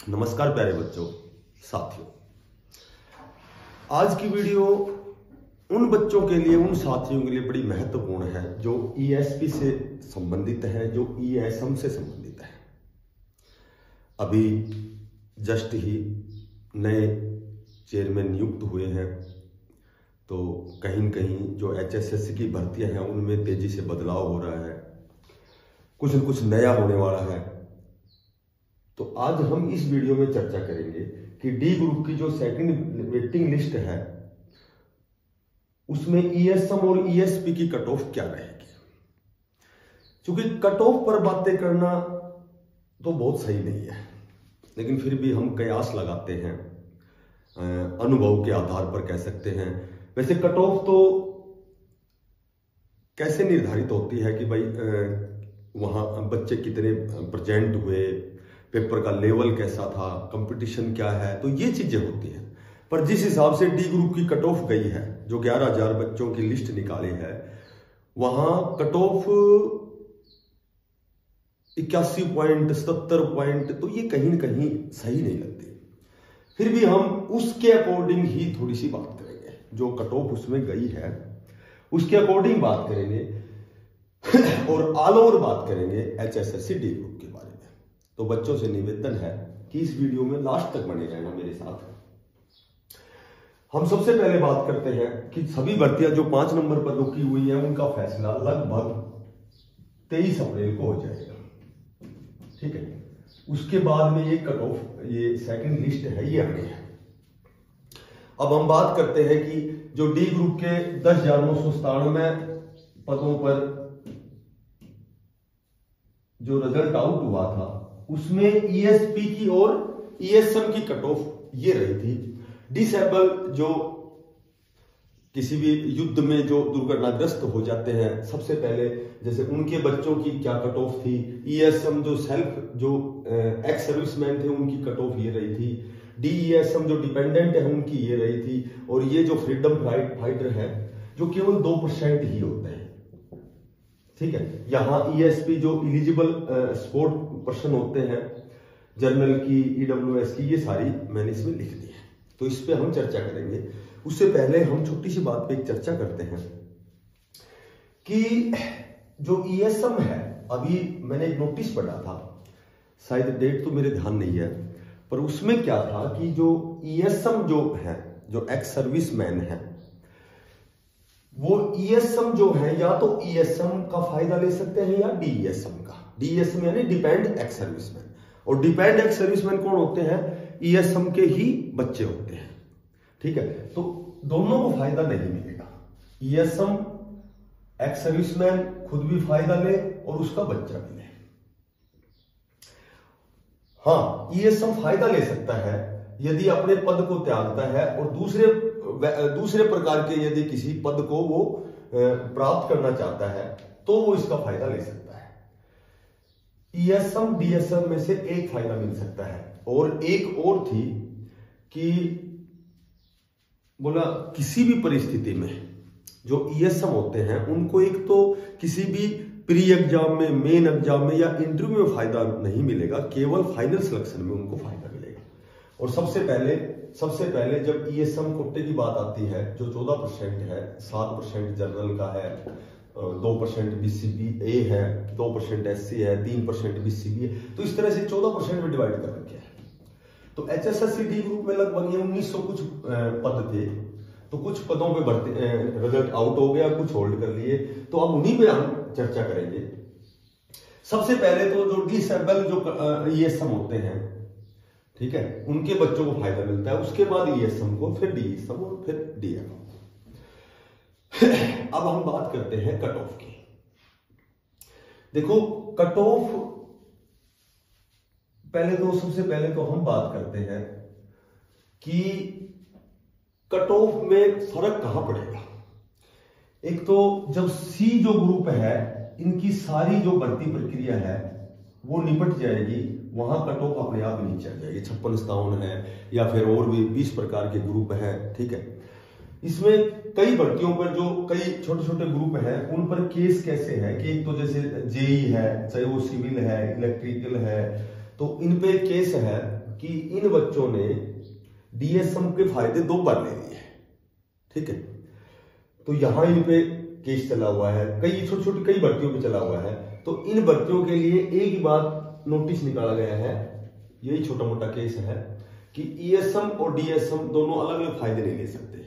नमस्कार प्यारे बच्चों, साथियों। आज की वीडियो उन बच्चों के लिए, उन साथियों के लिए बड़ी महत्वपूर्ण है जो ईएसपी से संबंधित है, जो ईएसएम से संबंधित है। अभी जस्ट ही नए चेयरमैन नियुक्त हुए हैं, तो कहीं न कहीं जो एचएसएससी की भर्तियां हैं उनमें तेजी से बदलाव हो रहा है, कुछ न कुछ नया होने वाला है। तो आज हम इस वीडियो में चर्चा करेंगे कि डी ग्रुप की जो सेकंड वेटिंग लिस्ट है उसमें ईएसएम और ईएसपी की कट ऑफ क्या रहेगी। क्योंकि कट ऑफ पर बातें करना तो बहुत सही नहीं है, लेकिन फिर भी हम कयास लगाते हैं, अनुभव के आधार पर कह सकते हैं। वैसे कट ऑफ तो कैसे निर्धारित होती है कि भाई वहां बच्चे कितने प्रेजेंट हुए, पेपर का लेवल कैसा था, कंपटीशन क्या है, तो ये चीजें होती हैं। पर जिस हिसाब से डी ग्रुप की कट ऑफ गई है, जो 11,000 बच्चों की लिस्ट निकाली है, वहां कट ऑफ 81 पॉइंट, 70 पॉइंट, तो ये कहीं ना कहीं सही नहीं लगती। फिर भी हम उसके अकॉर्डिंग ही थोड़ी सी बात करेंगे, जो कट ऑफ उसमें गई है उसके अकॉर्डिंग बात करेंगे और ऑल ओवर बात करेंगे एचएसएससी डी ग्रुप के बारे में। तो बच्चों से निवेदन है कि इस वीडियो में लास्ट तक बने रहना मेरे साथ। हम सबसे पहले बात करते हैं कि सभी भर्तियां जो 5 नंबर पर रुकी हुई है उनका फैसला लगभग 23 अप्रैल को हो जाएगा, ठीक है। उसके बाद में ये कट ऑफ, ये सेकंड लिस्ट है, ये आगे है। अब हम बात करते हैं कि जो डी ग्रुप के 10,997 पदों पर जो रिजल्ट आउट हुआ था उसमें ईएसपी की और ईएसएम की कट ऑफ ये रही थी। डिसेबल जो किसी भी युद्ध में जो दुर्घटनाग्रस्त हो जाते हैं, सबसे पहले जैसे उनके बच्चों की क्या कट ऑफ थी। ईएसएम जो सेल्फ, जो एक्स सर्विसमैन थे, उनकी कट ऑफ ये रही थी। डीईएसएम जो डिपेंडेंट है उनकी ये रही थी। और ये जो फ्रीडम फाइटर है जो केवल 2% ही होते हैं, ठीक है। यहां ईएसपी जो इलिजिबल स्पोर्ट पर्सन होते हैं, जर्नल की, ईडब्ल्यूएस की, ये सारी मैंने इसमें लिख दी है, तो इस पे हम चर्चा करेंगे। उससे पहले हम छोटी सी बात पे एक चर्चा करते हैं कि जो ईएसएम है, अभी मैंने एक नोटिस पढ़ा था, शायद डेट तो मेरे ध्यान नहीं है, पर उसमें क्या था कि जो ईएसएम जो है, जो एक्स सर्विसमैन है, वो ईएसएम जो है या तो ईएसएम का फायदा ले सकते हैं या डीईएसएम का। डीईएसएम यानी डिपेंड एक्स सर्विसमैन, और डिपेंड एक्स सर्विसमैन कौन होते हैं? ईएसएम के ही बच्चे होते हैं, ठीक है। तो दोनों को फायदा नहीं मिलेगा। ईएसएम एक्स सर्विसमैन खुद भी फायदा ले और उसका बच्चा भी ले। हाँ, ईएसएम फायदा ले सकता है यदि अपने पद को त्यागता है और दूसरे प्रकार के यदि किसी पद को वो प्राप्त करना चाहता है तो वो इसका फायदा ले सकता है। ईएसएम डीएसएम में से एक फायदा मिल सकता है। और एक और थी कि बोला किसी भी परिस्थिति में जो ईएसएम होते हैं उनको एक तो किसी भी प्री एग्जाम में, मेन एग्जाम में या इंटरव्यू में फायदा नहीं मिलेगा, केवल फाइनल सिलेक्शन में उनको फायदा मिलेगा। और सबसे पहले जब ईएसएम कोटे की बात आती है, जो 14% है, 7% जनरल का है, 2% बीसीबी है, 2% एससी है, 3% बीसीबी है, तो इस तरह से 14% में डिवाइड कर रखे हैं। तो एचएसएससी डी ग्रुप में लगभग 1900 कुछ पद थे, तो कुछ पदों पे रिजल्ट आउट हो गया, कुछ होल्ड कर लिए, तो अब उन्हीं पे हम चर्चा करेंगे। सबसे पहले तो जो डिसेबल जो ईएसएम होते हैं, ठीक है, उनके बच्चों को फायदा मिलता है। उसके बाद ईएसएम को, फिर डीएसएम और फिर डीएम। अब हम बात करते हैं कट ऑफ की। देखो कट ऑफ, सबसे पहले तो हम बात करते हैं कि कट ऑफ में फर्क कहां पड़ेगा। एक तो जब सी जो ग्रुप है, इनकी सारी जो भर्ती प्रक्रिया है वो निपट जाएगी, वहां कट ऑफ अपने आप नीचे आ जाएगी। 56-57 है या फिर और भी 20 प्रकार के ग्रुप हैं, ठीक है। इसमें कई भर्तियों पर जो कई छोटे छोटे ग्रुप हैं उन पर केस कैसे है कि एक तो जैसे जेई है, चाहे वो सिविल है, इलेक्ट्रिकल है, तो इन पे केस है कि इन बच्चों ने डीएसएम के फायदे 2 बार ले लिए, ठीक है। तो यहां इन पे केस चला हुआ है, कई छोटी छोटी कई भर्तियों पे चला हुआ है। तो इन भर्तियों के लिए एक ही बात नोटिस निकाला गया है, यही छोटा मोटा केस है कि ईएसएम और डीएसएम दोनों अलग अलग फायदे नहीं ले सकते,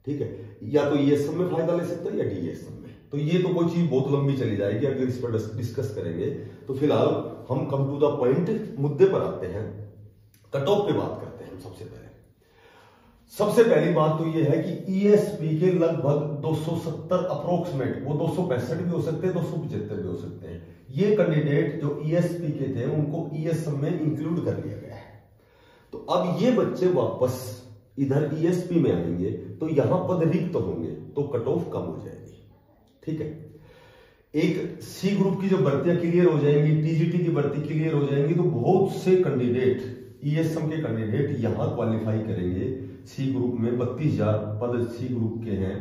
ठीक है। या तो ईएसएम में फायदा ले सकते हैं या डीएसएम में। तो ये तो कोई चीज बहुत लंबी चली जाएगी अगर इस पर डिस्कस करेंगे। तो फिलहाल हम कम टू द पॉइंट मुद्दे पर आते हैं, कट ऑफ पे बात करते हैं। सबसे पहली बात तो ये है कि ईएसपी के लगभग 270 अप्रोक्सीमेट, वो 265 भी हो सकते हैं, 275 भी हो सकते हैं, ये कैंडिडेट जो ईएसपी के थे उनको ईएसएम में इंक्लूड कर लिया गया है। तो अब ये बच्चे वापस इधर ईएसपी में आएंगे तो यहां पद रिक्त होंगे, तो कट ऑफ कम हो जाएगी, ठीक है। एक सी ग्रुप की जो भर्तियां क्लियर हो जाएंगी, टीजीटी की भर्ती क्लियर हो जाएंगी, तो बहुत से कैंडिडेट ईएसएम के कैंडिडेट यहां क्वालिफाई करेंगे। सी ग्रुप में 32,000 पद सी ग्रुप के हैं,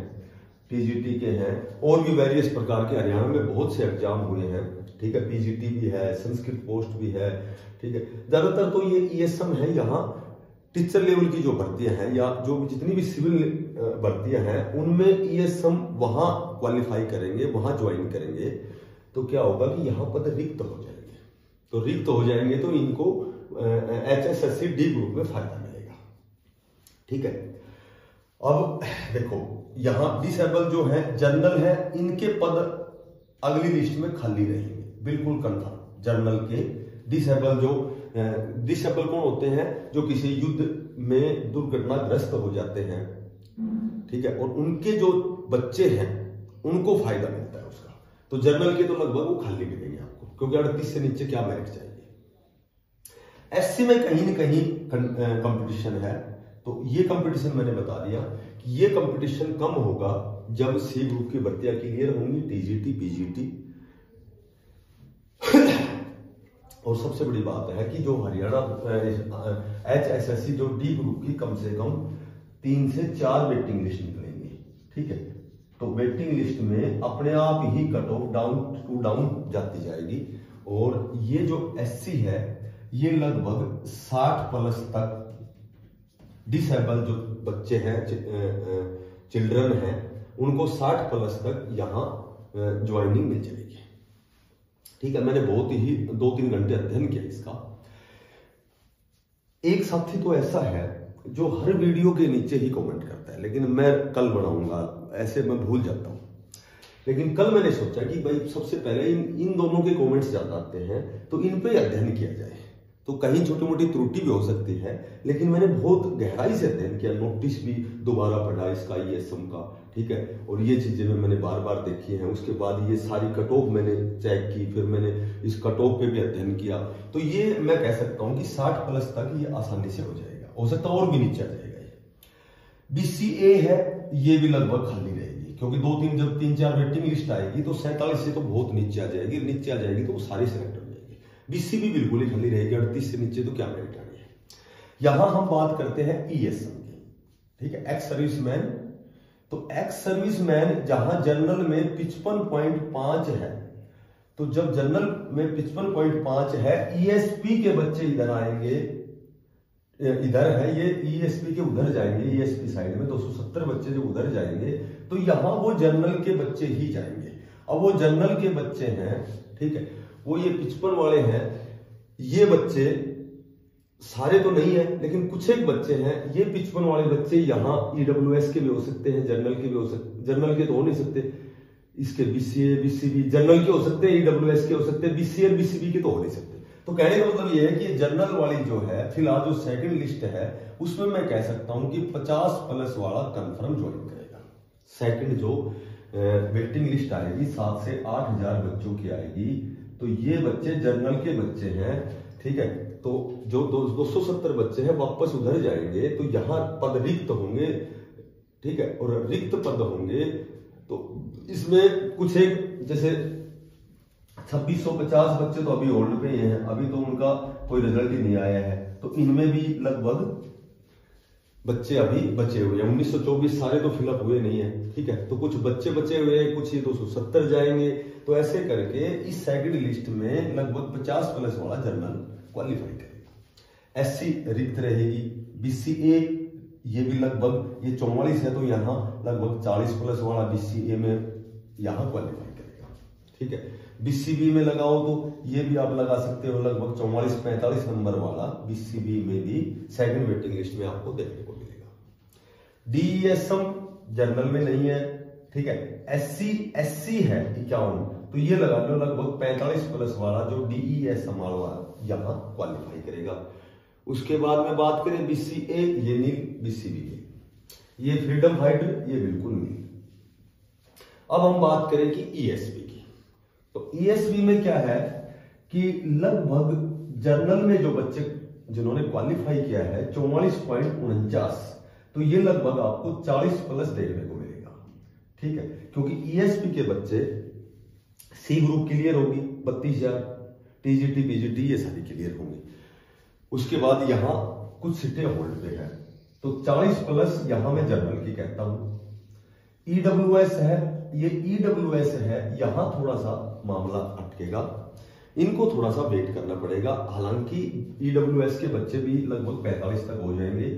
टीजीटी के हैं, और भी वेरियस प्रकार के हरियाणा में बहुत से एग्जाम हुए हैं, ठीक है। पीजीटी भी है, संस्कृत पोस्ट भी है, ठीक है। ज्यादातर तो ये ईएसएम है, यहाँ टीचर लेवल की जो भर्तियां हैं या जो जितनी भी सिविल भर्तियां हैं उनमें ईएसएम वहां क्वालिफाई करेंगे, वहां ज्वाइन करेंगे। तो क्या होगा कि यहाँ पद रिक्त हो जाएंगे, तो रिक्त हो जाएंगे तो इनको HSSC डी ग्रुप में फायदा मिलेगा, ठीक है। अब देखो यहां डिसेबल जो है जनरल है, इनके पद अगली लिस्ट में खाली रहेंगे, बिल्कुल कंफर्म। जनरल के डिसेबल जो डिसेबल कौन होते हैं, जो किसी युद्ध में दुर्घटनाग्रस्त हो जाते हैं, ठीक है, और उनके जो बच्चे हैं उनको फायदा मिलता है उसका। तो जनरल के तो लगभग वो खाली मिलेंगे आपको, क्योंकि 38 से नीचे क्या मेरिट चाहिए। एससी में कहीं न कहीं कंपटीशन है, तो ये कंपटीशन मैंने बता दिया कि ये कंपटीशन कम होगा जब सी ग्रुप की भर्तियां क्लियर होंगी, टीजीटी पीजीटी। और सबसे बड़ी बात है कि जो हरियाणा HSSC जो डी ग्रुप की कम से कम 3 से 4 वेटिंग लिस्ट निकलेंगी, ठीक है। तो वेटिंग लिस्ट में अपने आप ही cut off down to down जाती जाएगी। और ये जो एससी है ये लगभग 60+ तक डिसेबल जो बच्चे हैं, चिल्ड्रन हैं, उनको 60+ तक यहां ज्वाइनिंग मिल जाएगी, ठीक है। मैंने बहुत ही 2-3 घंटे अध्ययन किया इसका। एक साथी तो ऐसा है जो हर वीडियो के नीचे ही कमेंट करता है, लेकिन मैं कल बनाऊंगा, ऐसे मैं भूल जाता हूं। लेकिन कल मैंने सोचा कि भाई सबसे पहले इन दोनों के कमेंट्स ज्यादा आते हैं तो इन पे अध्ययन किया जाए। तो कहीं छोटी मोटी त्रुटि भी हो सकती है, लेकिन मैंने बहुत गहराई से अध्ययन किया, नोटिस भी दोबारा पढ़ा इसका ईएसएम का, ठीक है। और ये चीजें मैंने बार बार देखी हैं। उसके बाद ये सारी कट ऑफ मैंने चेक की, फिर मैंने इस कट ऑफ पे भी अध्ययन किया। तो ये मैं कह सकता हूं कि 60+ तक ये आसानी से हो जाएगा, हो सकता है और भी नीचे आ जाएगा। ये BCA है, ये भी लगभग खाली रहेगी, क्योंकि 2-3 जब 3-4 वेटिंग लिस्ट आएगी तो 47 से तो बहुत नीचे आ जाएगी, नीचे आ जाएगी तो वो सारी सिलेक्ट हो जाएगी। BC भी बिल्कुल ही खाली रहेगी, 38 से नीचे तो क्या मेरिट आनी है। यहां हम बात करते हैं ईएसएम की, ठीक है, एक्स सर्विसमैन। तो एक्स सर्विसमैन जहां जनरल में 55.5 है, तो जब जनरल में 55.5 है, ईएसपी के बच्चे इधर आएंगे, इधर है ये ईएसपी के उधर जाएंगे, ईएसपी साइड में 270 बच्चे जो उधर जाएंगे, तो यहां वो जनरल के बच्चे ही जाएंगे। अब वो जनरल के बच्चे हैं, ठीक है, वो ये 55 वाले हैं। ये बच्चे सारे तो नहीं है, लेकिन कुछ एक बच्चे हैं, ये 55 वाले बच्चे यहाँ ईडब्ल्यूएस के भी हो सकते हैं, जनरल के भी हो सकते, जनरल के तो हो नहीं सकते, इसके BCA BCB जनरल के हो सकते हैं, ईडब्ल्यूएस के हो सकते हैं, BCA और BCB के तो हो नहीं सकते। तो कहने का मतलब ये है कि जनरल वाली जो है फिलहाल जो सेकंड लिस्ट है उसमें मैं कह सकता हूं कि 50+ वाला कंफर्म ज्वाइन करेगा। सेकंड जो वेटिंग लिस्ट आएगी 7 से 8,000 बच्चों की आएगी, तो ये बच्चे जनरल के बच्चे हैं, ठीक है। तो जो 270 बच्चे हैं वापस उधर जाएंगे, तो यहां पद रिक्त होंगे, ठीक है, और रिक्त पद होंगे। तो इसमें कुछ एक जैसे 2650 बच्चे तो अभी होल्ड पे हैं, अभी तो उनका कोई रिजल्ट ही नहीं आया है, तो इनमें भी लगभग बच्चे अभी बचे हुए हैं। 1924 सारे तो फिलअप हुए नहीं है, ठीक है, तो कुछ बच्चे बचे हुए हैं, कुछ ये 270 जाएंगे। तो ऐसे करके इस सेकंड लिस्ट में लगभग 50+ वाला जनरल क्वालिफाई करेगा। SC रिक्त रहेगी, BCA ये भी लगभग, ये 44 है तो यहाँ लगभग 40+ वाला BCA में यहाँ क्वालिफाई करेगा। ठीक है, BCB में लगाओ तो ये भी आप लगा सकते हो, लगभग 44-45 नंबर वाला BCB में भी सेकंड वेटिंग लिस्ट में आपको देखने को मिलेगा। DESM जनरल में नहीं है। ठीक है, SC है 51, तो ये लगा लो लगभग 45+ वाला जो DESM वाला यहाँ क्वालिफाई करेगा। उसके बाद में बात करें BCA, ये नील, BCB ये फ्रीडम फाइटर, ये बिल्कुल नील। अब हम बात करें कि ESP की, तो ESP में क्या है कि लगभग जर्नल में जो बच्चे जिन्होंने क्वालिफाई किया है 44.49, तो ये लगभग आपको 40+ देखने को मिलेगा। ठीक है, क्योंकि ESP के बच्चे C ग्रुप क्लियर होगी 32,000, TGT PGT ये सारी क्लियर होंगी। उसके बाद यहाँ कुछ सीटें होल्ड पे है, तो 40+ यहां मैं जनरल की कहता हूं। EWS है, ये EWS है, यहां थोड़ा सा मामला अटकेगा, इनको थोड़ा सा वेट करना पड़ेगा। हालांकि EWS के बच्चे भी लगभग 45 तक हो जाएंगे।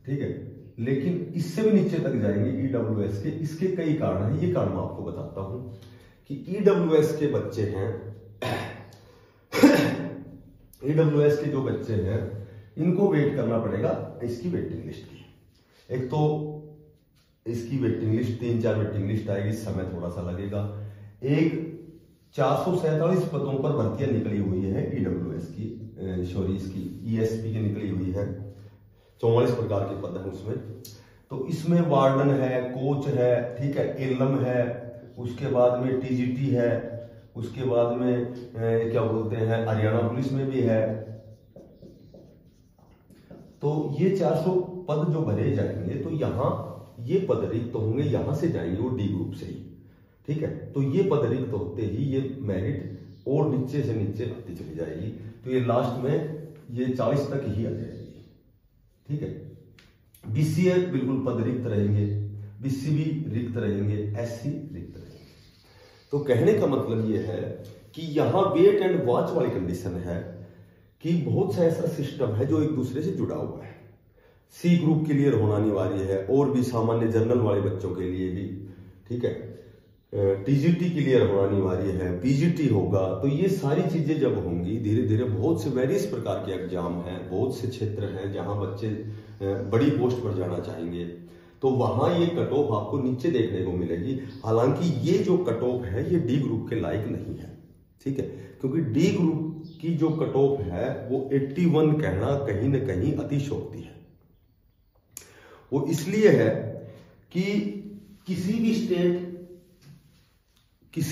ठीक है, लेकिन इससे भी नीचे तक जाएंगे EWS के। इसके कई कारण हैं, ये कारण मैं आपको बताता हूं कि EWS के बच्चे हैं EWS के जो बच्चे हैं इनको वेट करना पड़ेगा इसकी वेटिंग लिस्ट की। एक तो इसकी वेटिंग लिस्ट 3-4 वेटिंग लिस्ट आएगी, समय थोड़ा सा लगेगा। एक 447 पदों पर भर्तियां निकली हुई है EWS की, सॉरी इसकी ESP की निकली हुई है, 44 प्रकार के पद हैं उसमें। तो इसमें वार्डन है, कोच है, ठीक है, एलम है, उसके बाद में TGT है, उसके बाद में क्या बोलते हैं हरियाणा पुलिस में भी है। तो ये 400 पद जो भरे जाएंगे, तो यहाँ ये पद रिक्त होंगे, यहां से जाएंगे वो D ग्रुप से ही। ठीक है, तो ये पद रिक्त होते ही ये मेरिट और नीचे से नीचे आती चली जाएगी, तो ये लास्ट में ये 40 तक ही आ जाएगी। ठीक है, BCA बिल्कुल पद रिक्त रहेंगे, BCB रिक्त रहेंगे, SC रिक्त रहेंगे। तो कहने का मतलब ये है कि यहां वेट एंड वॉच वाली कंडीशन है कि बहुत सा ऐसा सिस्टम है जो एक दूसरे से जुड़ा हुआ है। C ग्रुप क्लियर होना अनिवार्य है, और भी सामान्य जनरल वाले बच्चों के लिए भी। ठीक है, TGT क्लियर होना अनिवार्य है, PGT होगा। तो ये सारी चीजें जब होंगी धीरे धीरे, बहुत से वेरियस प्रकार के एग्जाम हैं, बहुत से क्षेत्र हैं जहां बच्चे बड़ी पोस्ट पर जाना चाहेंगे, तो वहां ये कट ऑफ आपको नीचे देखने को मिलेगी। हालांकि ये जो कट ऑफ है ये D ग्रुप के लायक नहीं है। ठीक है, क्योंकि D ग्रुप की जो कट ऑफ है वो 81 कहना कहीं ना कहीं अतिशयोक्ति है। वो इसलिए है कि किसी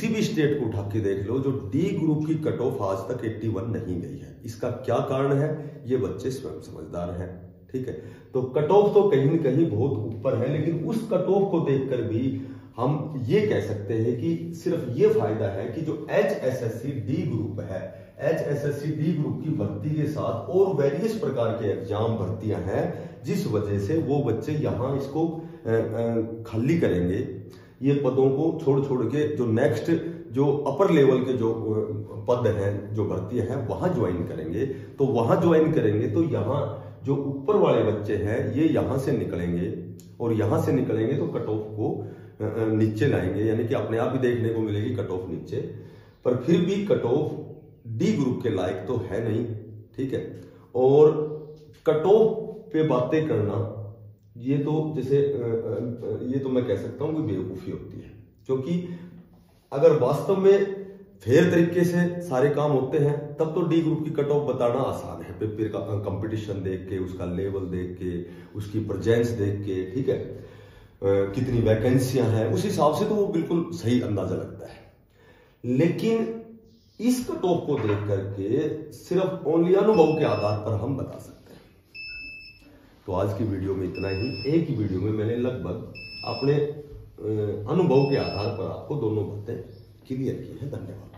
भी स्टेट को उठा के देख लो, जो D ग्रुप की कट ऑफ आज तक 81 नहीं गई है। इसका क्या कारण है, ये बच्चे स्वयं समझदार हैं। ठीक है, तो कट ऑफ तो कहीं न कहीं बहुत ऊपर है, लेकिन उस कट ऑफ को देखकर भी हम ये कह सकते हैं कि सिर्फ ये फायदा है कि जो HSSC D ग्रुप है, HSSC D ग्रुप की भर्ती के साथ और वेरियस प्रकार के एग्जाम भर्तियां हैं, जिस वजह से वो बच्चे यहाँ इसको खाली करेंगे, ये पदों को छोड़ के जो नेक्स्ट जो अपर लेवल के जो पद हैं, जो भर्तियां हैं, वहां ज्वाइन करेंगे। तो वहां ज्वाइन करेंगे तो यहाँ जो ऊपर वाले बच्चे हैं ये यहां से निकलेंगे, और यहां से निकलेंगे तो कट ऑफ को नीचे लाएंगे, यानी कि अपने आप ही देखने को मिलेगी कट ऑफ नीचे। पर फिर भी कट ऑफ D ग्रुप के लायक तो है नहीं। ठीक है, और कट ऑफ पे बातें करना ये तो जैसे ये तो मैं कह सकता हूं कि बेवकूफी होती है, क्योंकि अगर वास्तव में फेयर तरीके से सारे काम होते हैं तब तो D ग्रुप की कट ऑफ बताना आसान है, पेपर का कंपटीशन देख के, उसका लेवल देख के, उसकी प्रेजेंस देख के, ठीक है, कितनी वैकेंसियां हैं, उस हिसाब से तो वो बिल्कुल सही अंदाजा लगता है। लेकिन इस कट ऑफ को देख करके सिर्फ ओनली अनुभव के आधार पर हम बता सकते हैं। तो आज की वीडियो में इतना ही। एक ही वीडियो में मैंने लगभग अपने अनुभव के आधार पर आपको दोनों बातें क्लियर की है। धन्यवाद।